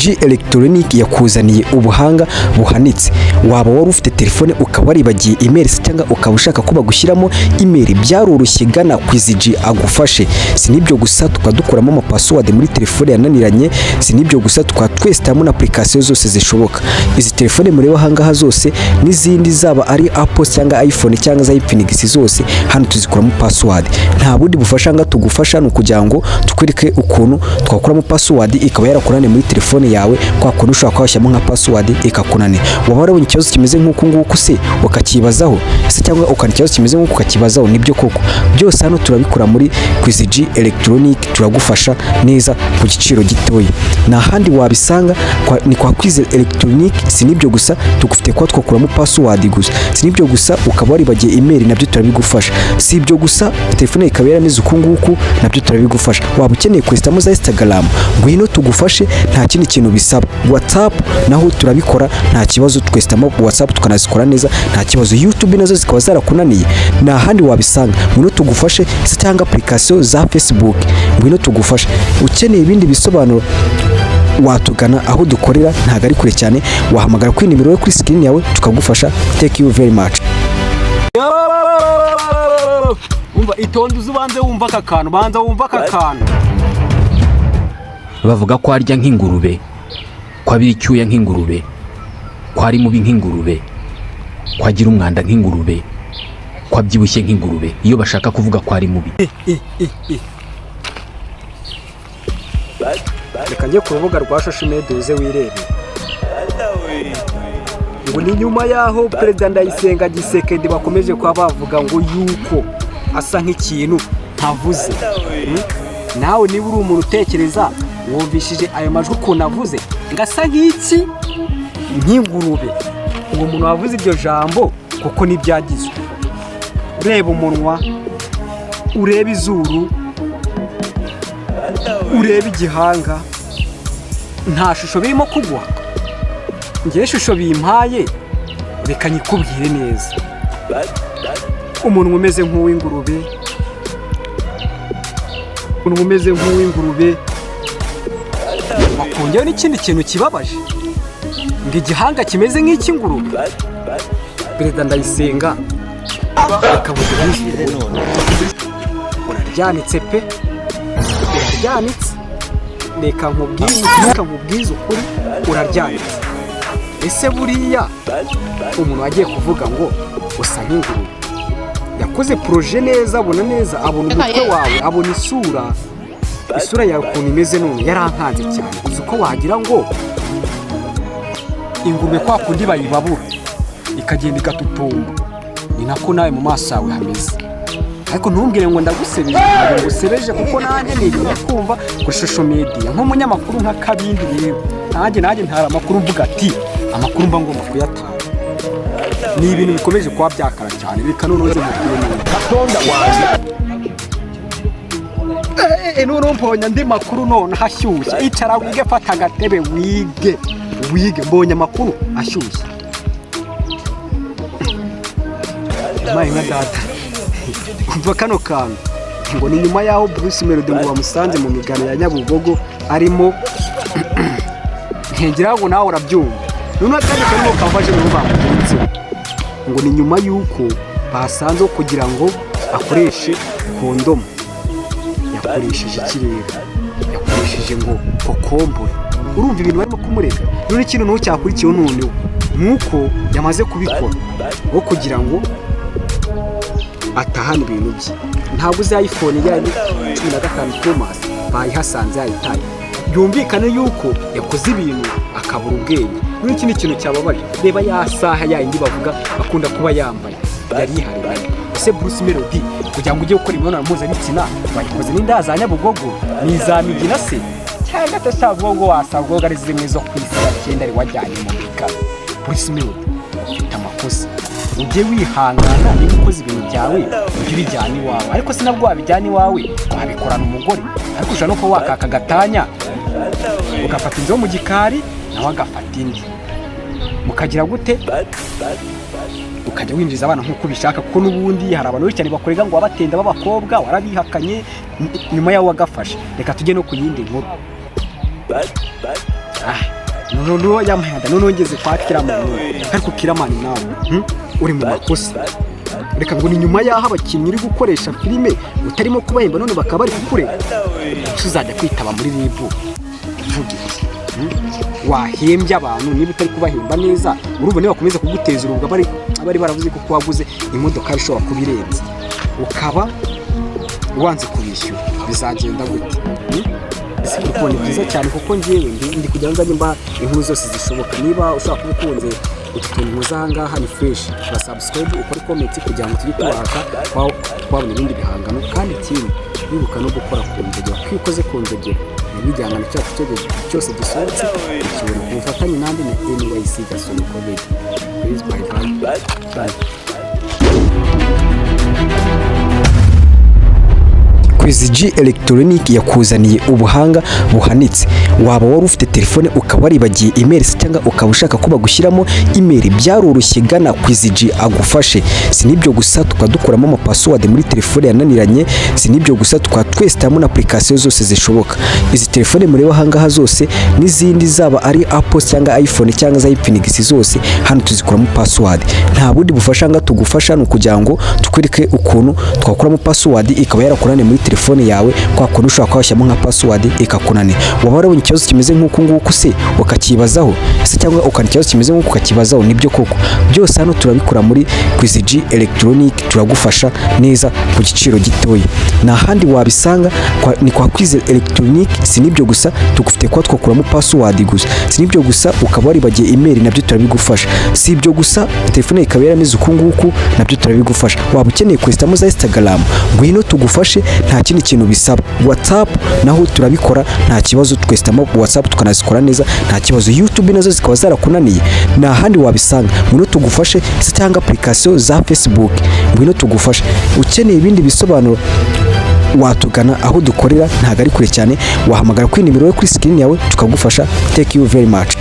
G Electronic yakuzaniye ubuhanga buhanitse. Waba wari ufite telefone ukaba waribagiye email cyangwa ukaba ushaka ko bagushyiramo email, byaroroshye gana G agufashe. Sinibyo gusa tukadukuramo ama password muri telefone yananiranye, sinibyo gusa twestamo na application zose zishoboka. Izi telefone mureba hangaha zose n'izindi zaba ari Apple cyangwa iPhone cyangwa za Infinix zose hano tuzikuramo password. Nta bundi bufasha nga tugufasha no kugira ngo tukwereke ukuntu twakuramo password ikaba yarakurane muri telefone yawe, kwa kuntu ushaka kwashyamo nka password ikakunane. Waba warabonye ikibazo kimeze nk'uko nguko se ukakibazaho se cyangwa ukana ikibazo kimeze nk'uko ukakibazaho, nibyo koko byose hano turabikora muri G Electronic, turagufasha neza ku giciro gitoya. Na handi wabisanga ni kwa Kwizera Electronic. Sinibyo gusa tugufite kwa twakuramo password gusa, sinibyo gusa ukaba waribagiye email nabyo turabigufasha, si ibyo gusa telefone ikaba yarameze uko nguko nabyo turabigufasha. Waba ukeneye kwestamo za Instagram ngwino tugufashe, nta kindi kintu bisaba. WhatsApp naho turabikora nta kibazo, twestamo WhatsApp tukanazikora neza nta kibazo. YouTube nazo zikaba zarakunaniye na handi wabisanga ngwino tugufashe, se cyangwa application za Facebook ngwino tugufashe. Ukeneye ibindi bisobanuro watugana aho dukorera, ntago ari kure cyane, wahamagara kuri nimero yo kuri screen yawe tukagufasha. Thank you very much. Umva itonde uzubanze wumva akakantu, banza wumva akakantu. Bavuga ko arya nk'ingurube, ko abira icyuya nk'ingurube, ko ari mubi nk'ingurube, ko agira umwanda nk'ingurube, ko abyibushye nk'ingurube, iyo bashaka kuvuga ko ari mubi. Reka njye ku rubuga rwa social media uze wirebe. Ngo ni nyuma yaho Perezida Ndayisenga Gisekedi bakomeje kwa bavuga ngo yuko asa nk'ikintu ntavuze. Nawe niba uri umuntu utekereza wumvishije ayo majwi ukuntu avuze ngasa nk'iki nk'ingurube, uwo muntu wavuze iryo jambo kuko n'ibyagizwe. Ureba umunwa, ureba izuru, ureba igihanga, nta shusho birimo kugwa. Ngiye ishusho bimpaye reka nyikubwire neza. Umuntu umeze nk'uw'ingurube, umuntu umeze nk'uw'ingurube, bakongeyeho n'ikindi kintu kibabaje ngo igihanga kimeze nk'icy'ingurube. Perezida Ndayisenga akavuga none uraryanitse pe, uraryanitse. Reka nkubwize ukuri, uraryanitse. Ese buriya umuntu wagiye kuvuga ngo usa nk'ingurube yakoze projet neza, abona neza, abona umutwe wawe, abona isura yawe ukuntu imeze none yarankanze cyane. Uzi ko wagira ngo ingurube kwa kundi bayibabura ikagenda igatutumba, ni nako nawe mu maso yawe hameze. Ariko ntumbwire ngo ndagusebeje, ntabwo ngusebeje kuko nanjye nigeze kumva kuri social media nk'umunyamakuru nka Kabindi. Rero nanjye ntara amakuru mvuga ati amakuru mba ngomba kuyatanga. Ni ibintu bikomeje kuba byakara cyane. Reka none uze mubwire katonda wanjye none mponya ndi makuru none hashyushye. Icara wige, fata agatebe wige mbonye amakuru ashyushye. Mayi nka data kumva kano kantu ngo ni nyuma yaho Bruce Melody ngo bamusanze mu migano ya Nyabugogo arimo ngira ngo nawe urabyumva. None kandi karimo kavaje mu bamugenzi ngo ni nyuma yuko basanze kugira ngo akoreshe kondomu yakoresheje ikirere, yakoresheje ngo kokombore. Urumva ibintu barimo kumurega. None ikintu no cyakurikiyeho noneho nuko yamaze kubikora ngo kugira ngo atahana ibintu bye. Ntabwo uzi iPhone ya 15 Pro Max bayihasanze yayitaye. Byumvikane yuko yakoze ibintu akabura ubwenge. N'ikindi kintu cyababaje, reba ya saha yindi bavuga akunda kuba yambaye yari ihari. Ese Bruce Melody kugira ngo ujye gukora imibonano mpuzabitsina bayikoze n'inda za Nyabugogo n'izamigina se cyangwa atashavuga ngo wasabwa ari zimwe zo kwisira cyenda ari wajyanye mu bika. Bruce Melody ufite amakosa, ujye wihangana niba ukoze ibintu byawe ujye bijyana iwawe. Ariko sinabwo wabijyana iwawe wabikorana umugore, ariko ushaka no ko wakaka gatanya ugafata inzo mu gikari nawe agafata indi mukagira gute, ukajya winjiza abana nk'uko bishaka. Kuko n'ubundi hari abantu cyane bakorega ngo abatenda b'abakobwa warabihakanye nyuma yawo wagafashe. Reka tujye no ku yindi nkuru. noneho yamahada noneho ngeze kwa Kiramani ariko Kiramani nawe uri mu makosa reka ngo ni nyuma yaho abakinnyi uri gukoresha filime utarimo kubahemba none bakaba bari kukureba tuzajya kwitaba muri ribu uvuge wahembye abantu niba utari kubahemba neza urumva niba bakomeza kuguteza urubwa bari baravuze ko waguze imodoka ishobora kubirenza ukaba wanze kubishyura bizagenda gute kuko ni byiza cyane kuko ngewe ndi kugira ngo mba inkuru zose zishoboka niba ushaka kubukunze utuntu uzangaha ni fresh ba subscribe ukora comment kugira ngo tujye tubasha kwabona ibindi bihangano kandi ikindi bibuka no gukora ku nzogera kwikoze ku nzogera n'ibijyana cyacu cyose gisohotse cyuri kufatanya nandi na NYC Gasolo Comedy please bye. Kwiziji Electronic yakuzaniye ubuhanga buhanitse. Waba wari ufite telefone ukaba waribagiye email cyangwa ukaba ushaka ko bagushyiramo email, byaroroshye gana Kwiziji agufashe. Sinibyo gusa tukadukuramo ama password muri telefone yananiranye, sinibyo gusa twatwestamo na application zose zishoboka. Izi telefone mureba hangaha zose n'izindi zaba ari Apple cyangwa iPhone cyangwa za Infinix zose hano tuzikuramo password. Nta bundi bufasha nga tugufasha no kugira ngo tukwereke ukuntu twakuramo password ikaba yarakurane muri telefone yawe kwa kuntu ushaka kwashyamo nka password ikakunane. Waba warabonye ikibazo kimeze nk'uko nguko se ukakibazaho se cyangwa ukana ikibazo kimeze nk'uko ukakibazaho, nibyo koko byose hano turabikora muri Kwiziji Electronic, turagufasha neza ku giciro gitoya. Na handi wabisanga ni kwa Kwiziji Electronic. Sinibyo gusa tugufite kwa twakuramo password gusa, sinibyo gusa ukaba waribagiye email nabyo turabigufasha, si ibyo gusa telefone ikaba yarameze uko nguko nabyo turabigufasha. Waba ukeneye kwestamo za Instagram ngwino tugufashe, nta kindi kintu bisaba. WhatsApp naho turabikora nta kibazo, twestamo WhatsApp tukanazikora neza nta kibazo. YouTube nazo zikaba zarakunaniye na handi wabisanga ngwino tugufashe, se cyangwa application za Facebook ngwino tugufashe. Ukeneye ibindi bisobanuro watugana aho dukorera ntago ari kure cyane, wahamagara kuri nimero yo kuri screen yawe tukagufasha. Thank you very much.